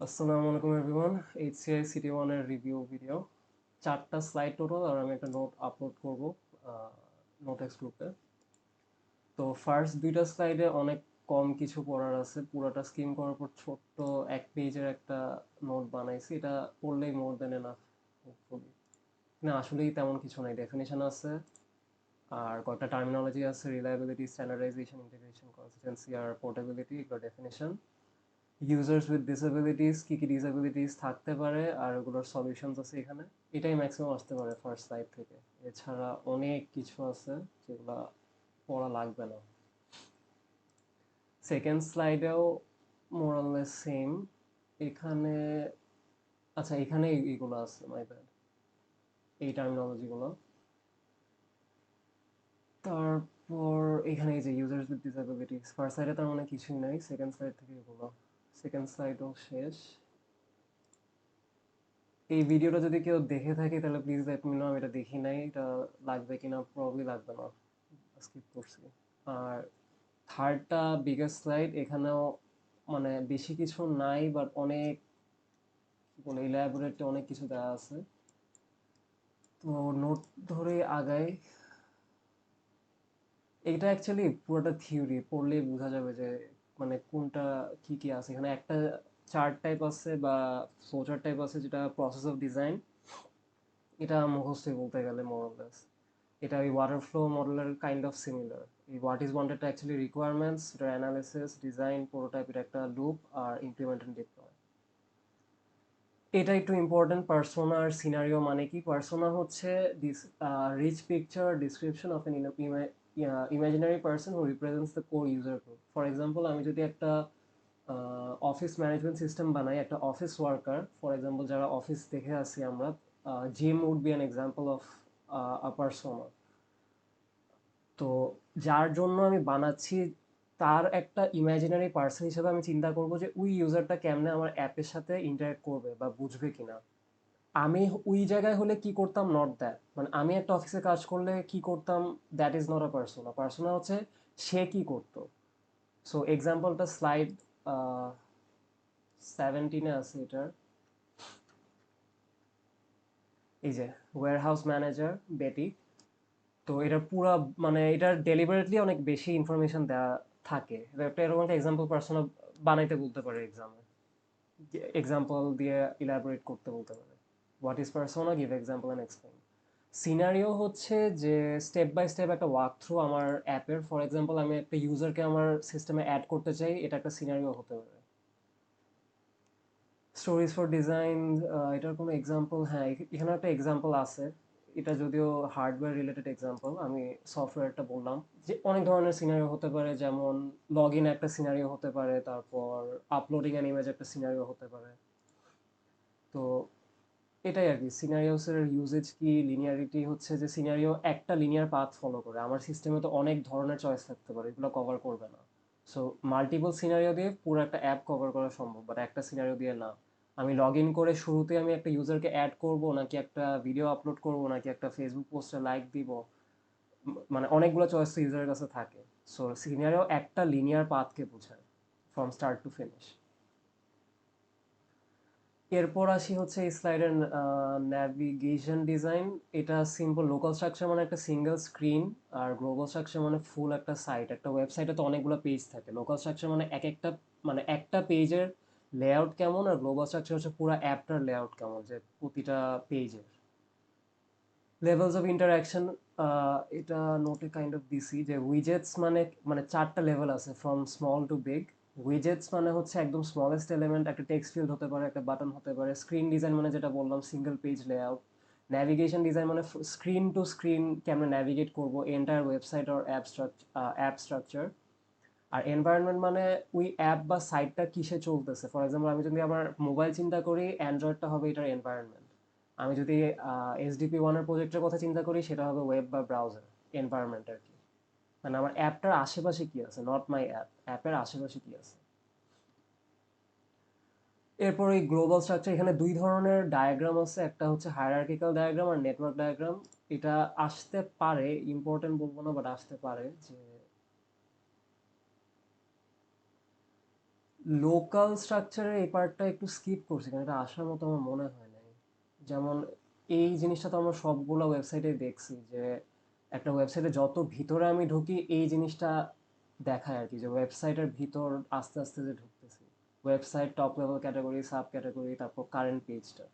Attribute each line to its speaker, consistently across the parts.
Speaker 1: আসসালামু আলাইকুম everyone. এইচসিআই city ওয়ানের রিভিউ ভিডিও, 4টা স্লাইড টোটাল, আর আমি একটা নোট আপলোড করব নোটেক্স গ্রুপে। তো ফার্স্ট 2টা স্লাইডে অনেক কম কিছু পড়ার আছে, পুরোটা স্কিম করার পর ছোট্ট 1 পেজের একটা নোট বানাইছি। এটা পড়লেই মোর দেন এনাফ হোপফুলি। না, আসলেই তেমন কিছু নাই, ডেফিনেশন আছে আর কয়েকটা টার্মিনোলজি আছে, রিলায়েবিলিটি, স্ট্যান্ডার্ডাইজেশন, ইন্টিগ্রেশন, কনসিস্টেন্সি আর পোর্টেবিলিটি, এগুলো ডেফিনেশন। ইউজার্স উইথ ডিসেবিলিটিস, কী কী ডিসেবিলিটিস থাকতে পারে আর ওগুলোর সলিউশনস আছে এখানে। এটাই ম্যাক্সিমাম আসতে পারে ফার্স্ট সাইড থেকে। এছাড়া অনেক কিছু আছে যেগুলো পড়া লাগবে না। সেকেন্ড স্লাইডেও মোরাললেস সেম। এখানে আচ্ছা, এখানে এইগুলো আছে, মাই ব্যাড, এই টার্মিনোলজিগুলো। তারপর এখানে এই যে ইউজার্স উইথ ডিসেবিলিটিস, ফার্স্ট সাইডে তার মানে কিছুই নাই, সেকেন্ড সাইড থেকে এগুলো। সেকেন্ড সাইডও শেষ। এই ভিডিওটা যদি কেউ দেখে থাকে তাহলে প্লিজ লেট মি নো, আমি এটা দেখি নাই, এটা লাগবে কিনা, প্রবলি লাগবে না, স্কিপ করছি। আর থার্ডটা বিগেস্ট স্লাইড, এখানেও মানে বেশি কিছু নাই, বাট অনেক কি বলে ইলাবোরেট অনেক কিছু দেওয়া আছে। তো নোট ধরে আগাই। এটা অ্যাকচুয়ালি পুরোটা থিওরি, পড়লেই বোঝা যাবে যে মানে কোনটা কি কি আছে এখানে। একটা চার্ট টাইপ আছে বা ফ্লো চার্ট টাইপ আছে, যেটা প্রসেস অফ ডিজাইন। এটা মুখস্থই বলতে গেলে মোরলেস। এটা ওই ওয়াটার ফ্লো মডেলের কাইন্ড অফ সিমিলার। এই what is wanted actually requirements, এটার অ্যানালিসিস, ডিজাইন, প্রোটোটাইপ, এটা একটা লুপ, আর ইমপ্লিমেন্ট এন্ড ডিপ্লয়। এটা একটু ইম্পর্টেন্ট। পার্সোনা আর সিনারিও মানে কি? পার্সোনা হচ্ছে this rich picture description of an imaginary person who represents the core user group. For example, আমি যদি একটা অফিস ম্যানেজমেন্ট সিস্টেম বানাই, একটা অফিস ওয়ার্কার, ফর এক্সাম্পল যারা অফিস দেখে আসি আমরা, Jim would be an example of a persona. তো যার জন্য আমি বানাচ্ছি, তার একটা ইমাজিনারি পার্সন হিসেবে আমি চিন্তা করব যে ওই ইউজারটা কেমনে আমার অ্যাপের সাথে ইন্টারঅ্যাক্ট করবে বা বুঝবে কিনা। আমি ওই জায়গায় হলে কি করতাম, নট দ্যাট, মানে আমি একটা অফিসে কাজ করলে কি করতাম, that is not a persona. Persona হচ্ছে সে কি করতো। সো এক্সাম্পলটা স্লাইড 17-এ আছে এটার। এই যে ওয়্যার হাউস ম্যানেজার বেটি। তো এটা পুরা মানে এটার ডেলিবারেটলি অনেক বেশি ইনফরমেশন দেওয়া থাকে। এটা একটা এরকম একটা এক্সাম্পল পার্সোনা বানাইতে বলতে পারে এক্সামে, এক্সাম্পল দিয়ে ইলাবোরেট করতে বলতে পারে। What is persona, give example and explain. Scenario হচ্ছে যে স্টেপ বাই স্টেপ একটা ওয়াক থ্রু আমার অ্যাপের। ফর এক্সাম্পল, আমি একটা ইউজারকে আমার সিস্টেমে অ্যাড করতে চাই, এটা একটা সিনারিও হতে পারে। স্টোরিজ ফর ডিজাইন, এটার কোনো এক্সাম্পল, হ্যাঁ এখানে একটা এক্সাম্পল আছে। এটা যদিও হার্ডওয়্যার রিলেটেড এক্সাম্পল, আমি সফটওয়্যারটা বললাম। যে অনেক ধরনের সিনারিও হতে পারে, যেমন লগ ইন একটা সিনারিও হতে পারে, তারপর আপলোডিং অ্যান ইমেজ একটা সিনারিও হতে পারে। তো এটাই আর কি সিনারিওসের ইউজেজ। কি লিনিয়ারিটি হচ্ছে যে সিনারিও একটা লিনিয়ার পাথ ফলো করে। আমার সিস্টেমে তো অনেক ধরনের চয়েস থাকতে পারে, এগুলো কভার করবে না। সো মাল্টিপল সিনারিও দিয়ে পুরো একটা অ্যাপ কভার করা সম্ভব, বাট একটা সিনারিও দিয়ে না। আমি লগ ইন করে শুরুতে আমি একটা ইউজারকে অ্যাড করব, নাকি একটা ভিডিও আপলোড করব, নাকি একটা ফেসবুক পোস্টে লাইক দিব, মানে অনেকগুলো চয়েস তো ইউজারের কাছে থাকে। সো সিনারিও একটা লিনিয়ার পাথকে বোঝায় ফ্রম স্টার্ট টু ফিনিশ। এরপর আসি হচ্ছে এই স্লাইডের ন্যাভিগেশন ডিজাইন। এটা সিম্পল। লোকাল স্ট্রাকচার মানে একটা সিঙ্গেল স্ক্রিন, আর গ্লোবাল স্ট্রাকচার মানে ফুল একটা সাইট। একটা ওয়েবসাইটে তো অনেকগুলো পেজ থাকে। লোকাল স্ট্রাকচার মানে এক একটা, মানে একটা পেজের লেআউট কেমন, আর গ্লোবাল স্ট্রাকচার হচ্ছে পুরো অ্যাপটার লেআউট কেমন, যে প্রতিটা পেজের। লেভেলস অফ ইন্টারাকশন, এটা নোটে কাইন্ড অফ দিছি যে উইজেটস মানে, মানে 4টা লেভেল আছে from small to big. Widgets মানে হচ্ছে একদম স্মলেস্ট এলিমেন্ট, একটা টেক্সট ফিল্ড হতে পারে, একটা বাটন হতে পারে। স্ক্রিন ডিজাইন মানে যেটা বললাম, single page layout. Navigation design মানে স্ক্রিন টু স্ক্রিন কেমন ন্যাভিগেট করবো এন্টায়ার ওয়েবসাইট আর অ্যাপ স্ট্রাকচার। আর এনভায়রনমেন্ট মানে ওই অ্যাপ বা সাইটটা কিসে চলতেছে। ফর এক্সাম্পল, আমি যদি আমার মোবাইল চিন্তা করি, অ্যান্ড্রয়েডটা হবে এটার এনভায়রনমেন্ট। আমি যদি এসডিপি ওয়ানের প্রজেক্টের কথা চিন্তা করি, সেটা হবে ওয়েব বা ব্রাউজার এনভায়রনমেন্ট আর কি। মানে আমার অ্যাপটার আশেপাশে কি আছে, নট মাই অ্যাপ, অ্যাপের আশেপাশে কি আছে। এরপর এই গ্লোবাল স্ট্রাকচার, এখানে 2 ধরনের ডায়াগ্রাম আছে, একটা হচ্ছে হায়ারার্কিক্যাল ডায়াগ্রাম আর নেটওয়ার্ক ডায়াগ্রাম। এটা আসতে পারে, ইম্পর্টেন্ট বলবো না, বাট আসতে পারে যে লোকাল স্ট্রাকচারের এই পার্টটা একটু স্কিপ করছি কারণ এটা আসার মতো আমার মনে হয় নাই। যেমন এই জিনিসটা তো আমরা সবগুলো ওয়েবসাইটে দেখছি যে একটা ওয়েবসাইটে যত ভিতরে আমি ঢুকি এই জিনিসটা দেখায় আর কি, যে ওয়েবসাইটের ভিতর আস্তে আস্তে যে ঢুকতেছি, website top level category, sub category, তারপর কারেন্ট পেজটা।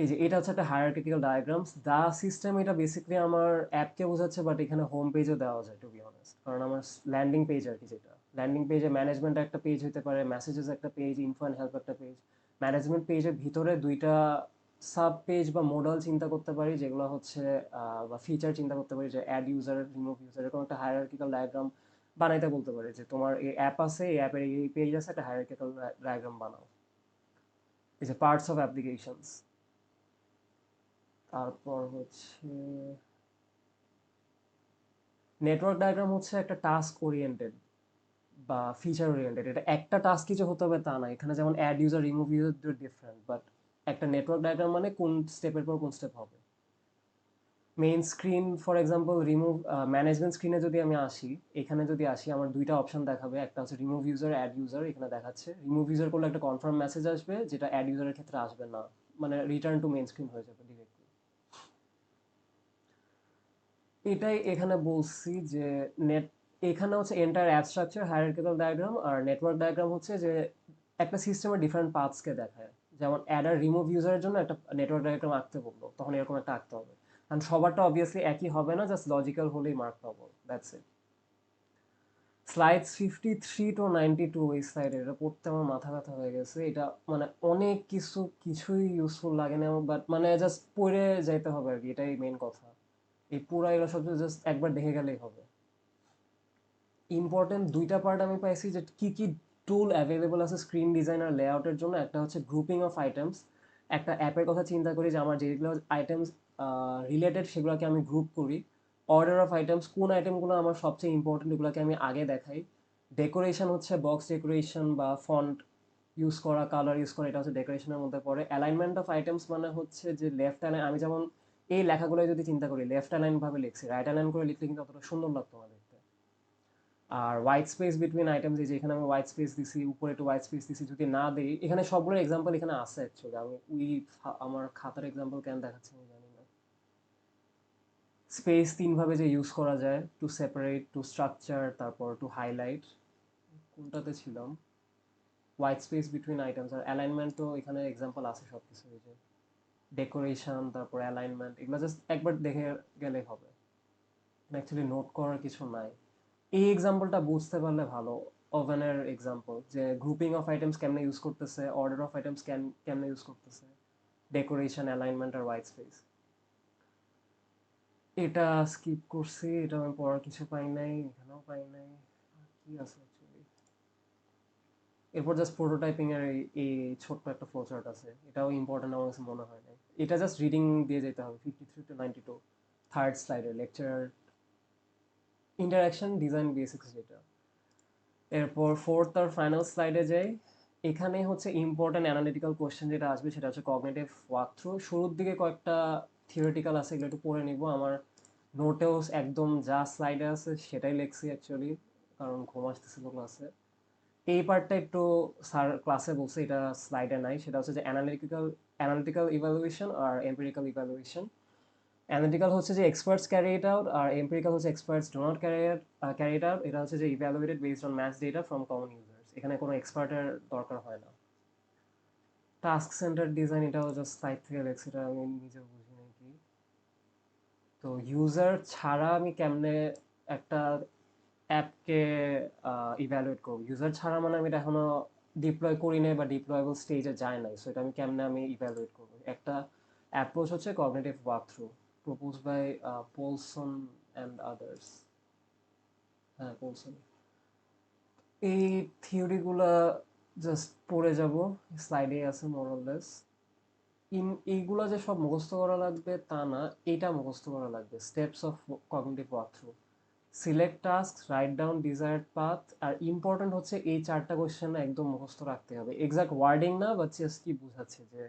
Speaker 1: এই যে এটা হচ্ছে একটা হায়ারার্কিক্যাল ডায়াগ্রামস দা সিস্টেম, এটা বেসিক্যালি আমার অ্যাপকে বোঝাচ্ছে, বাট এখানে হোম পেজও দেওয়া যায় টু বি অনেস্ট, কারণ আমার ল্যান্ডিং পেজ আর কি, যেটা ল্যান্ডিং পেজে ম্যানেজমেন্ট একটা পেজ হতে পারে, মেসেজেস একটা পেজ, ইনফো অ্যান্ড হেল্প একটা পেজ। ম্যানেজমেন্ট পেজের ভিতরে দুইটা সাব পেজ বা মডেল চিন্তা করতে পারি, যেগুলো হচ্ছে বা ফিচার চিন্তা করতে পারি, যে অ্যাড ইউজার, রিমুভ ইউজার, এরকম একটা হায়ারার্কিক্যাল ডায়াগ্রাম বানাইতে বলতে পারি, যে তোমার এই অ্যাপ আছে, এই অ্যাপের এই পেজ আছে, একটা হায়ারার্কিক্যাল ডায়াগ্রাম বানাও। এই যে পার্টস অফ অ্যাপ্লিকেশনস। তারপর হচ্ছে নেটওয়ার্ক ডায়াগ্রাম, হচ্ছে একটা টাস্ক ওরিয়েন্টেড বা ফিচার ওরিয়েন্টেড। এটা একটা টাস্ক কিছু হতে হবে তা না, এখানে যেমন add user, remove user different, but একটা নেটওয়ার্ক ডায়াগ্রাম মানে কোন স্টেপের পর কোন স্টেপ হবে। Main screen for example remove, management স্ক্রিনে যদি আমি আসি, এখানে যদি আসি আমার দুইটা অপশন দেখাবে, একটা হচ্ছে রিমুভ ইউজার, অ্যাড ইউজার। এখানে দেখাচ্ছে রিমুভ ইউজার করলে একটা কনফার্ম মেসেজ আসবে, যেটা অ্যাড ইউজারের ক্ষেত্রে আসবে না, মানে রিটার্ন টু মেইন স্ক্রিন হয়ে যাবে ডিরেক্টলি। এটাই এখানে বলছি যে নেট, এখানে হচ্ছে enter app structure hierarchical diagram, আর নেটওয়ার্ক ডায়াগ্রাম হচ্ছে যে একটা সিস্টেমের ডিফারেন্ট পাথসকে দেখায়। যেমন অ্যাড আর রিমুভ ইউজারের জন্য একটা নেটওয়ার্ক ডায়াগ্রাম আঁকতে বললো, তখন এরকম একটা আঁকতে হবে। কারণ সবারটা অবভিয়াসলি একই হবে না, জাস্ট লজিক্যাল হলেই মার্ক পাবো, দ্যাটস ইট। স্লাইডস 53 to 92, এই স্লাইডে এটা পড়তে আমার মাথা ব্যথা হয়ে গেছে। এটা মানে অনেক কিছুই ইউজফুল লাগে না, বাট মানে জাস্ট পড়ে যাইতে হবে আর কি, এটাই মেইন কথা। এই পুরা এগুলো সব জাস্ট একবার দেখে গেলেই হবে। ইম্পর্টেন্ট দুইটা পার্ট আমি পাইছি, যে কি কি টুল অ্যাভেলেবল আছে স্ক্রিন ডিজাইন আর লেআউটের জন্য। একটা হচ্ছে গ্রুপিং অফ আইটেমস, একটা অ্যাপের কথা চিন্তা করি যে আমার যেগুলো আইটেমস রিলেটেড সেগুলোকে আমি গ্রুপ করি। অর্ডার অফ আইটেমস, কোন আইটেমগুলো আমার সবচেয়ে ইম্পর্টেন্ট এগুলোকে আমি আগে দেখাই। ডেকোরেশন হচ্ছে বক্স ডেকোরেশন বা ফন্ট ইউজ করা, কালার ইউজ করা, এটা হচ্ছে ডেকোরেশনের মধ্যে পড়ে। অ্যালাইনমেন্ট অফ আইটেমস মানে হচ্ছে যে লেফট অ্যালাইন, আমি যেমন এই লেখাগুলো যদি চিন্তা করি লেফট অ্যালাইন ভাবে লিখছি, রাইট অ্যালাইন করে লিখলে কিন্তু অতটা সুন্দর লাগতো না দেখতে। আর হোয়াইট স্পেস বিটুইন আইটেমস, এই যে এখানে আমি হোয়াইট স্পেস দিছি, উপরে একটু হোয়াইট স্পেস দিছি, যদি না দিই, এখানে সবগুলোর এক্সাম্পল এখানে আছে অ্যাকচুয়ালি, আমি ওই আমার খাতার এক্সাম্পল কেন দেখাচ্ছি আমি জানি না। স্পেস তিন ভাবে যে ইউজ করা যায়, টু সেপারেট, টু স্ট্রাকচার, তারপর টু হাইলাইট। কোনটাতে ছিলাম? হোয়াইট স্পেস বিটুইন আইটেমস আর অ্যালাইনমেন্টও এখানে এক্সাম্পল আছে সব কিছু, এই যে ডেকোরেশন, তারপর অ্যালাইনমেন্ট, এগুলো জাস্ট একবার দেখে গেলেই হবে, অ্যাকচুয়ালি নোট করার কিছু নাই। এই এক্সাম্পলটা বুঝতে পারলে ভালো। ওভেনের এক্সাম্পল, যে গ্রুপিং অফ আইটেমস কেমনে ইউজ করতেছে, অর্ডার অফ আইটেমস কেমনে ইউজ করতেছে, ডেকোরেশন, অ্যালাইনমেন্ট আর হোয়াইট স্পেস। এটা স্কিপ করছি, এটা আমি পড়ার কিছু পাই নাই, এখানেও পাই নাই। কি আছে অ্যাকচুয়ালি? এরপর জাস্ট প্রোটোটাইপিং এর এই ছোট্ট একটা ফ্লো চার্ট আছে, এটাও ইম্পর্টেন্ট আমার কাছে মনে হয় নাই। এটা জাস্ট রিডিং দিয়ে যেতে হবে। 53 to 92, থার্ড স্লাইডে লেকচার ইন্টারাকশন ডিজাইন বেসিক্স যেটা। এরপর ফোর্থ আর ফাইনাল স্লাইডে যাই। এখানে হচ্ছে ইম্পর্টেন্ট অ্যানালিটিক্যাল কোয়েশ্চেন যেটা আসবে সেটা হচ্ছে কগনিটিভ ওয়াক থ্রু। শুরুর দিকে কয়েকটা থিওরিটিক্যাল আছে, এগুলো একটু পড়ে নিব। আমার নোটেও একদম যা স্লাইডে আছে সেটাই লিখছি অ্যাকচুয়ালি, কারণ ঘুম আসতেছিল ক্লাসে। এই পার্টটা একটু স্যার ক্লাসে বলছে, এটা স্লাইডে নাই। সেটা হচ্ছে যে অ্যানালিটিক্যাল ইভ্যালুয়েশন আর এম্পিরিক্যাল ইভ্যালুয়েশন। অ্যানালিটিক্যাল হচ্ছে যে এক্সপার্টস ক্যারি ইট আউট, আর এম্পিরিক্যাল হচ্ছে experts do not carry it out. এটা হচ্ছে যে evaluated based on match data from common users, এখানে কোনো এক্সপার্টের দরকার হয় না। টাস্ক সেন্টার ডিজাইন, এটাও জাস্ট সাইট থেকে লেখছি, এটা আমি নিজে বুঝি নাকি। তো ইউজার ছাড়া আমি কেমনে একটা অ্যাপকে ইভ্যালুয়েট করবো? ইউজার ছাড়া মানে আমি এটা এখনো ডিপ্লয় করি নাই বা ডিপ্লয়েবল স্টেজে যায় নাই, সো এটা আমি কেমনে ইভ্যালুয়েট করবো? একটা অ্যাপ্রোচ হচ্ছে cognitive walk through, propose by Polson and others. হ্যাঁ, পোলসন। এই থিওরিগুলা জাস্ট পড়ে যাব, স্লাইডে আছে মোরলেস। এইগুলা যে সব মুখস্থ করা লাগবে তা না, এটা মুখস্থ করা লাগবে। Steps of cognitive walk through, select task, write down desired path. আর ইম্পর্টেন্ট হচ্ছে এই চারটা কোয়েশ্চেন একদম মুখস্থ রাখতে হবে। এক্সাক্ট ওয়ার্ডিং না, বা জাস্ট কি বুঝাচ্ছে, যে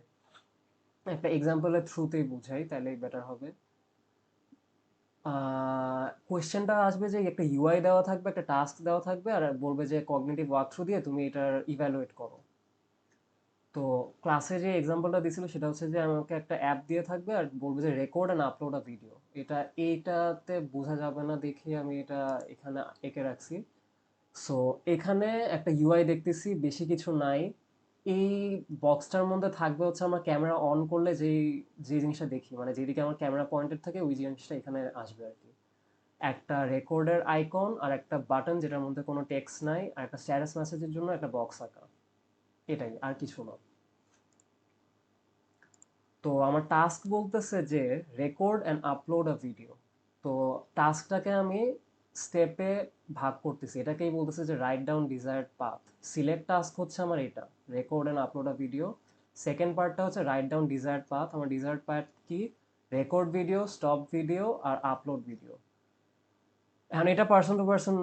Speaker 1: একটা এক্সাম্পলের থ্রুতেই বুঝাই, তাহলেই বেটার হবে। কোয়েশ্চেনটা আসবে যে একটা ইউআই দেওয়া থাকবে, একটা টাস্ক দেওয়া থাকবে, আর বলবে যে কগনিটিভ ওয়ার্কথ্রু দিয়ে তুমি এটার ইভ্যালুয়েট করো। তো ক্লাসে যে এক্সাম্পলটা দিছিল সেটা হচ্ছে যে আমাকে একটা অ্যাপ দিয়ে থাকবে আর বলবে যে record and upload a video. এইটাতে বোঝা যাবে না দেখে আমি এটা এখানে এঁকে রাখছি। সো এখানে একটা ইউআই দেখতেছি, বেশি কিছু নাই। এই বক্সটার মধ্যে থাকবে হচ্ছে আমার ক্যামেরা অন করলে যে জিনিসটা দেখি, মানে যেদিকে আমার ক্যামেরা পয়েন্টেড থাকে ওই জিনিসটা এখানে আসবে আর কি। একটা রেকর্ডের আইকন আর একটা বাটন যেটার মধ্যে কোনো টেক্সট নাই, আর একটা স্ট্যাটাস মেসেজের জন্য একটা বক্স আঁকা। এটাই, আর কিছু না। তো আমার টাস্ক বলতেছে যে record and upload a video. তো টাস্কটাকে আমি স্টেপে ভাগ করতেছি, এটাকেই বলতেছে যে right down desired path. Select task হচ্ছে আমার এটা, record and upload a video. Second পার্টটা হচ্ছে রাইট ডাউন ডিজায়ার্ড পাথ। আমার ডিজায়ার্ড পাথ কি? রেকর্ড ভিডিও, স্টপ ভিডিও আর আপলোড ভিডিও। এখন এটা পার্সন টু পার্সন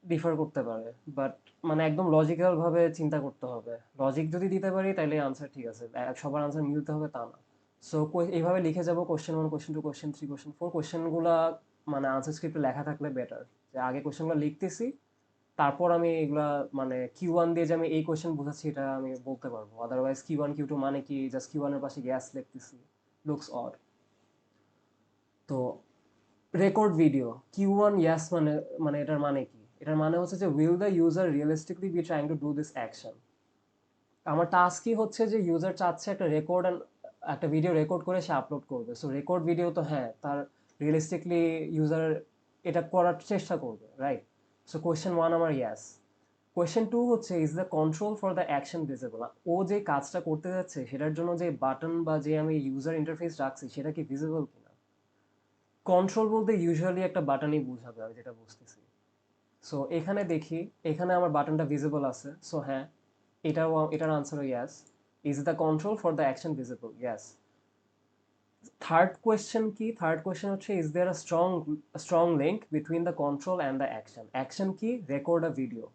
Speaker 1: ডিফার করতে পারে, বাট মানে একদম লজিক্যাল ভাবে চিন্তা করতে হবে। লজিক যদি দিতে পারি তাহলে আনসার ঠিক আছে, সবার আনসার মিলতে হবে তা না। সো এইভাবে লিখে যাব question one, question two, question three, question four. কোশ্চেনগুলা মানে আনসার স্ক্রিপ্টে লেখা থাকলে বেটার, যে আগে কোশ্চেনগুলো লিখতেছি, তারপর আমি এগুলা মানে কিউ ওয়ান দিয়ে যে আমি এই কোশ্চেন বোঝাচ্ছি এটা আমি বলতে পারবো। Otherwise Q one Q two মানে কি, জাস্ট কিউ ওয়ানের পাশে গ্যাস লিখতেছি, লুকস অড। তো record video Q one yes মানে, মানে এটার মানে কি? এটার মানে হচ্ছে যে will the user realistically be trying to do this action. আমার টাস্কই হচ্ছে যে ইউজার চাচ্ছে একটা রেকর্ড, একটা ভিডিও রেকর্ড করে সে আপলোড করবে। সো রেকর্ড ভিডিও তো হ্যাঁ, তার রিয়েলিস্টিকলি ইউজার এটা করার চেষ্টা করবে, রাইট? সো কোয়েশ্চেন ওয়ান আমার ইয়াস। কোয়েশ্চেন টু হচ্ছে is the control for the action visible. ও যে কাজটা করতে যাচ্ছে সেটার জন্য যে বাটন বা যে আমি ইউজার ইন্টারফেস রাখছি সেটা কি ভিজিবল কিনা। কন্ট্রোল বলতে ইউজুয়ালি একটা বাটনই বোঝাবে, আমি যেটা বুঝতেছি। সো এখানে দেখি, এখানে আমার বাটনটা ভিজিবল আছে, সো হ্যাঁ, এটার আনসারও yes. Is the control for the action visible? Yes. Third question কি? থার্ড কোয়েশ্চেন হচ্ছে is there a strong link between the control and the action. Action কি? Record a video.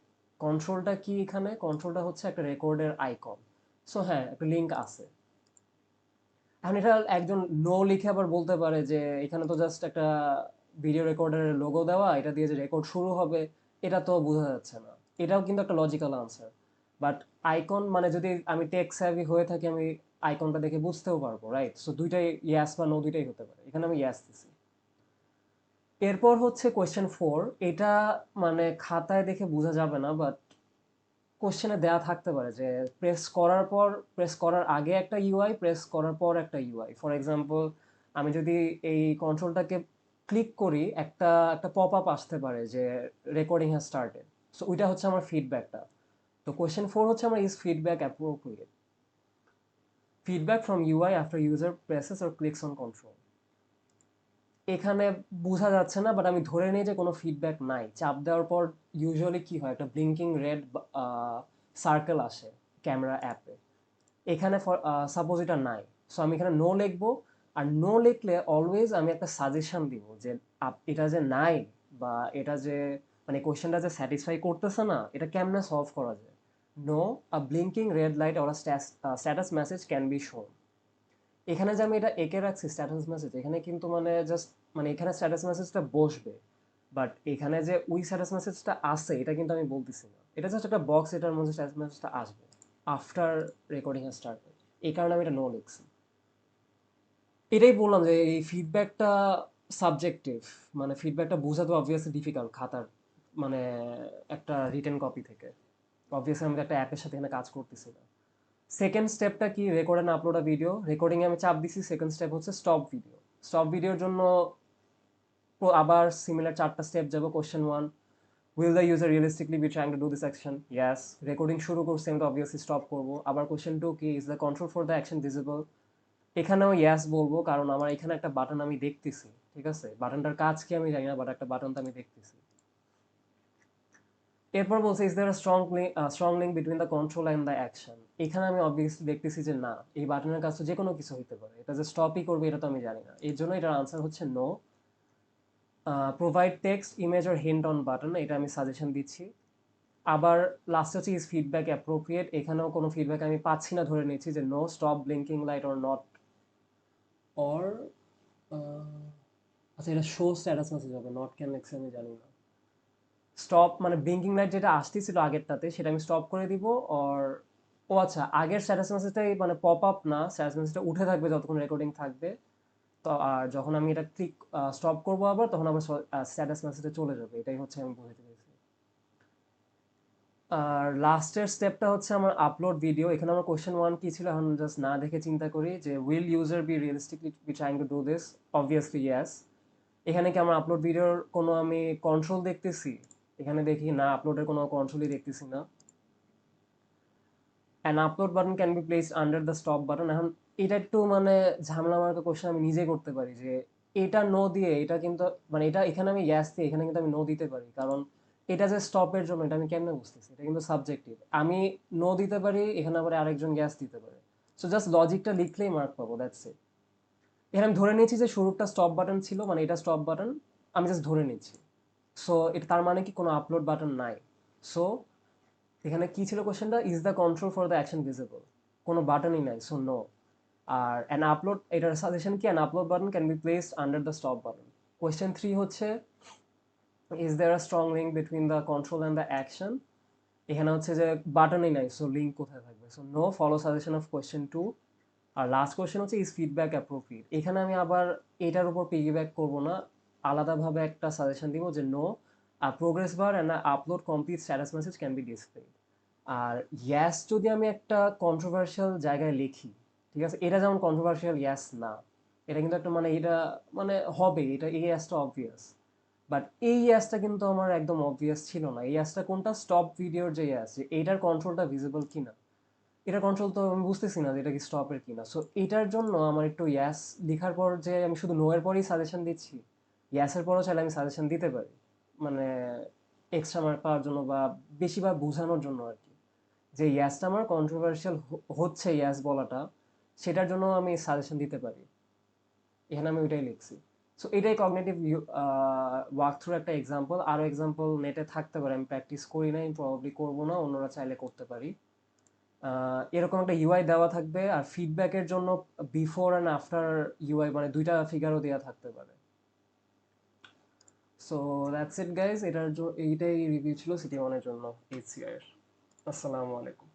Speaker 1: কন্ট্রোলটা কি? এখানে কন্ট্রোলটা হচ্ছে একটা রেকর্ডের আইকন। সো হ্যাঁ, একটা লিঙ্ক আছে। এখন এটা একজন নো লিখে আবার বলতে পারে যে এখানে তো জাস্ট একটা ভিডিও রেকর্ডারের লোগো দেওয়া, এটা দিয়ে যে রেকর্ড শুরু হবে এটা তো বোঝা যাচ্ছে না। এটাও কিন্তু একটা লজিক্যাল আনসার। বাট আইকন মানে যদি আমি টেক স্যাভি হয়ে থাকি, আমি আইকনটা দেখে বুঝতেও পারবো, রাইট? সো দুইটাই ইয়াস বা নো দুইটাই হতে পারে, এখানে আমি ইয়াস দিছি। এরপর হচ্ছে কোয়েশ্চেন ফোর। এটা মানে খাতায় দেখে বোঝা যাবে না, বাট কোশ্চেনে দেয়া থাকতে পারে যে প্রেস করার পর, প্রেস করার আগে একটা ইউআই, প্রেস করার পর একটা ইউআই। ফর এক্সাম্পল, আমি যদি এই কন্ট্রোলটাকে ক্লিক করি, একটা একটা পপ আপ আসতে পারে যে রেকর্ডিং হ্যাজ স্টার্টেড। সো ওইটা হচ্ছে আমার ফিডব্যাকটা। তো কোয়েশ্চেন ফোর হচ্ছে আমার is feedback appropriate. Feedback from UI after user presses or clicks on control. এখানে বোঝা যাচ্ছে না, বাট আমি ধরে নিই যে কোনো ফিডব্যাক নাই। চাপ দেওয়ার পর ইউজুয়ালি কি হয়, একটা ব্লিঙ্কিং রেড সার্কেল আসে ক্যামেরা অ্যাপে। এখানে সাপোজ এটা নাই, সো আমি এখানে নো লিখবো। আর নো লিখলে অলওয়েজ আমি একটা সাজেশন দিব যে এটা যে নাই, বা এটা যে মানে কোয়েশ্চেনটা যে স্যাটিসফাই করতেছে না, এটা কেমনে সলভ করা যায়। No, a blinking red light or status message can be shown. এখানে যে আমি এটা এঁকে রাখছি স্ট্যাটাস মেসেজ, এখানে কিন্তু মানে জাস্ট মানে এখানে স্ট্যাটাস মেসেজটা বসবে, বাট এখানে যে ওই স্ট্যাটাস মেসেজটা আছে এটা কিন্তু আমি বলতেছি না। এটা জাস্ট একটা বক্স, এটার মধ্যে স্ট্যাটাস মেসেজটা আসবে আফটার রেকর্ডিং হ্যাজ স্টার্টেড। এই কারণে আমি এটা নো লিখছি। এটাই বললাম যে এই ফিডব্যাকটা সাবজেক্টিভ। মানে ফিডব্যাকটা বোঝা তো অবভিয়াসলি ডিফিকাল্ট খাতার মানে একটা রিটেন কপি থেকে। অবভিয়াসলি আমি তো একটা অ্যাপের সাথে এখানে কাজ করতেছি না। সেকেন্ড স্টেপটা কি? Record and upload a video. Recording এ আমি চাপ দিছি, সেকেন্ড স্টেপ হচ্ছে স্টপ ভিডিও। স্টপ ভিডিওর জন্য আবার সিমিলার চারটা স্টেপ যাব। Question one, will the user realistically be trying to do this action? Yes. Recording শুরু করছি, আমি তো অবভিয়াসলি স্টপ করবো। আবার কোশ্চেন টু কি? Is the control for the action visible? এখানেও ইয়াস বলবো, কারণ আমার এখানে একটা বাটন আমি দেখতেছি। ঠিক আছে, বাটনটার কাজ কি আমি জানি না, বাট একটা বাটন তো আমি দেখতেছি। এরপর বলছে is there strong link between the control and the action? এখানে আমি অবভিয়াসলি দেখতেছি যে না, এই বাটনের কাজ তো যে কোনো কিছু হইতে পারে, এটা যে স্টপই করবে এটা তো আমি জানি না। এর জন্য এটার আনসার হচ্ছে no. Provide text, image or hint on button, এটা আমি সাজেশন দিচ্ছি। আবার লাস্ট হচ্ছে ইজ ফিডব্যাক অ্যাপ্রোপ্রিয়েট। এখানেও কোনো ফিডব্যাক আমি পাচ্ছি না, ধরে নিচ্ছি যে no, stop blinking light or not, or আচ্ছা, এটা শো স্ট্যাটাস মেসেজ হবে, নট ক্যান লেক্সি আমি জানি না। স্টপ মানে ব্লিঙ্কিং লাইট যেটা আসতেছিল আগেরটাতে সেটা আমি স্টপ করে দিব। অর ও আচ্ছা, আগের স্ট্যাটাস মেসেজটাই মানে পপ আপ না, স্ট্যাটাস মেসেজটা উঠে থাকবে যতক্ষণ রেকর্ডিং থাকবে। তো আর যখন আমি এটা ক্লিক স্টপ করবো আবার, তখন আবার স্ট্যাটাস মেসেজে চলে যাবে, এটাই হচ্ছে আমি বুঝতে পেরেছি। আর লাস্টের স্টেপটা হচ্ছে আমার আপলোড ভিডিও। এখানে আমার কোশ্চেন ওয়ান কি ছিল, এখন জাস্ট না দেখে চিন্তা করি যে will user be realistically be trying to do this. Obviously yes. এখানে কি আমার আপলোড ভিডিওর কোনো আমি কন্ট্রোল দেখতেছি? এখানে দেখি না, আপলোডের কোনো কন্ট্রোলই দেখতেছি না। An upload button can be placed under the stop button. এখন এটা একটু মানে ঝামেলা মার্কা কোশ্চেন, আমি নিজে করতে পারি যে এটা নো দিয়ে এটা কিন্তু মানে এটা এখানে আমি ইয়াস দিই, এখানে কিন্তু আমি নো দিতে পারি, কারণ এটা যে স্টপের জন্য এটা আমি কেমনে বুঝতেছি, এটা কিন্তু সাবজেক্টিভ। আমি নো দিতে পারি, এখানে আবার আরেকজন গ্যাস দিতে পারে। সো জাস্ট লজিকটা লিখলেই মার্ক পাবো, দ্যাটস ইট। এখানে আমি ধরে নিয়েছি যে শুরুটা স্টপ বাটন ছিল, মানে এটা স্টপ বাটন, আমি জাস্ট ধরে নিচ্ছি। সো এটা তার মানে কি কোনো আপলোড বাটন নাই। সো এখানে কি ছিল কোশ্চেনটা, is the control for the action visible? কোনো বাটনই নাই, সো নো। আর অ্যান আপলোড, এটার সাজেশন কি, an upload button can be placed under the stop button. Question three হচ্ছে is there a strong link between the control and the action? এখানে হচ্ছে যে বাটনই নাই, সো লিঙ্ক কোথায় থাকবে? So no, follow suggestion of question two. আর last question হচ্ছে ইজ ফিডব্যাক অ্যাপ্রোপ্রিয়েট? এখানে আমি আবার এটার উপর পিগিব্যাক করবো না, আলাদাভাবে একটা সাজেশন দিব যে no, progress bar and upload complete status message can be displayed. আর ইয়াস যদি আমি একটা কন্ট্রোভার্সিয়াল জায়গায় লিখি, ঠিক আছে, এটা যেমন কন্ট্রোভার্সিয়াল ইয়াস না, এটা কিন্তু একটা মানে এটা মানে হবে, এটা এই ইয়াসটা অবভিয়াস। বাট এই ইয়াসটা কিন্তু আমার একদম অবভিয়াস ছিল না। এই ইয়াসটা কোনটা, স্টপ ভিডিওর যে ইয়াস, যে এইটার কন্ট্রোলটা ভিজিবল কিনা, এটা কন্ট্রোল তো আমি বুঝতেছি না যে এটা কি স্টপের কিনা। সো এটার জন্য আমার একটু ইয়াস লেখার পর যে আমি শুধু নো এর পরেই সাজেশন দিচ্ছি, ইয়াসের পরও চাইলে আমি সাজেশন দিতে পারি, মানে এক্সট্রা মার্ক পাওয়ার জন্য বা বেশিবার বোঝানোর জন্য আর কি, যে ইয়াসটা আমার কন্ট্রোভার্সিয়াল হচ্ছে ইয়াস বলাটা, সেটার জন্য আমি সাজেশন দিতে পারি। এখানে আমি ওইটাই লিখছি। সো এটাই কগনিটিভ ওয়ার্ক থ্রুর একটা এক্সাম্পল। আরও এক্সাম্পল নেটে থাকতে পারে, আমি প্র্যাকটিস করি নাই, প্রবাবলি করবো না, অন্যরা চাইলে করতে পারি। এরকম একটা ইউআই দেওয়া থাকবে, আর ফিডব্যাকের জন্য বিফোর অ্যান্ড আফটার ইউআই মানে দুইটা ফিগারও দেওয়া থাকতে পারে। সো দ্যাটস ইট গাইজ, এইটাই রিভিউ ছিল সিটি ওয়ানের জন্য, এইচসিআই এর। আসসালামু আলাইকুম।